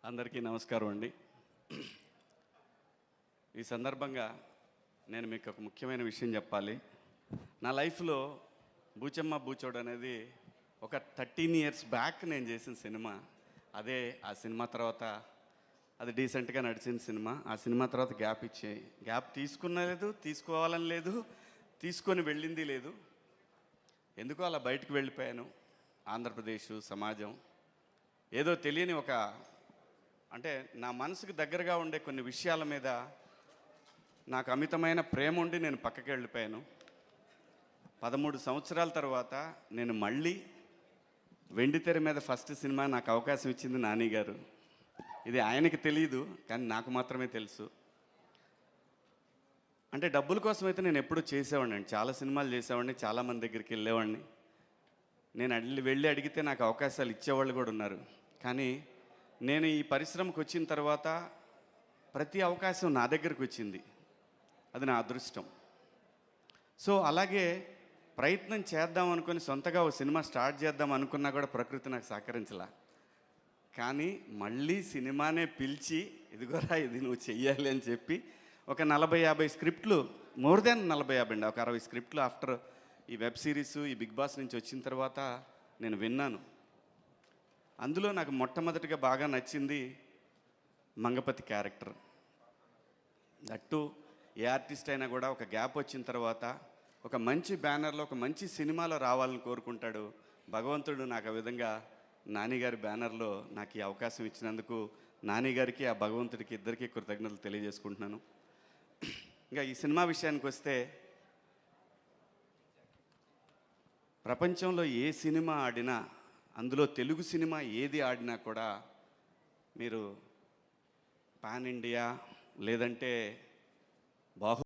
అందరికీ నమస్కారం అండి. ఈ సందర్భంగా నేను మీకు ఒక ముఖ్యమైన విషయం చెప్పాలి. నా లైఫ్లో బూచమ్మ బూచోడు అనేది ఒక 13 ఇయర్స్ బ్యాక్ నేను చేసిన సినిమా. అదే ఆ సినిమా తర్వాత అది డీసెంట్గా నడిచిన సినిమా. ఆ సినిమా తర్వాత గ్యాప్ తీసుకున్న లేదు, తీసుకోవాలని లేదు, తీసుకొని వెళ్ళింది లేదు. ఎందుకో అలా బయటకు వెళ్ళిపోయాను. ఆంధ్రప్రదేశ్ సమాజం ఏదో తెలియని ఒక అంటే నా మనసుకు దగ్గరగా ఉండే కొన్ని విషయాల మీద నాకు అమితమైన ప్రేమ ఉండి నేను పక్కకి వెళ్ళిపోయాను. 13 సంవత్సరాల తర్వాత నేను మళ్ళీ వెండితెర మీద ఫస్ట్ సినిమా నాకు అవకాశం ఇచ్చింది నాని గారు. ఇది ఆయనకి తెలియదు, కానీ నాకు మాత్రమే తెలుసు. అంటే డబ్బుల కోసం అయితే నేను ఎప్పుడూ చేసేవాడిని అండి. చాలా సినిమాలు చేసేవాడిని, చాలామంది దగ్గరికి వెళ్ళేవాడిని. నేను వెళ్ళి అడిగితే నాకు అవకాశాలు ఇచ్చేవాళ్ళు కూడా ఉన్నారు. కానీ నేను ఈ పరిశ్రమకు వచ్చిన తర్వాత ప్రతి అవకాశం నా దగ్గరకు వచ్చింది. అది నా అదృష్టం. సో అలాగే ప్రయత్నం చేద్దాం అనుకుని సొంతగా ఒక సినిమా స్టార్ట్ చేద్దాం అనుకున్నా కూడా ప్రకృతి నాకు సహకరించలా. కానీ మళ్ళీ సినిమానే పిలిచి ఇదిగోరా ఇది నువ్వు చెయ్యాలి అని చెప్పి ఒక 40-50 స్క్రిప్ట్లు, మోర్ దాన్ 40-50 అండి, ఒక 60 స్క్రిప్ట్లు ఆఫ్టర్ ఈ వెబ్ సిరీస్ ఈ బిగ్ బాస్ నుంచి వచ్చిన తర్వాత నేను విన్నాను. అందులో నాకు మొట్టమొదటిగా బాగా నచ్చింది Mangapathi character. That A artist అయినా కూడా ఒక గ్యాప్ వచ్చిన తర్వాత ఒక మంచి బ్యానర్లో ఒక మంచి సినిమాలో రావాలని కోరుకుంటాడు. భగవంతుడు నాకు ఆ విధంగా నానిగారి బ్యానర్లో నాకు ఈ అవకాశం ఇచ్చినందుకు నానిగారికి ఆ భగవంతుడికి ఇద్దరికీ కృతజ్ఞతలు తెలియజేసుకుంటున్నాను. ఇంకా ఈ సినిమా విషయానికి వస్తే, ప్రపంచంలో ఏ సినిమా ఆడినా, అందులో తెలుగు సినిమా ఏది ఆడినా కూడా మీరు పాన్ ఇండియా లేదంటే బాహు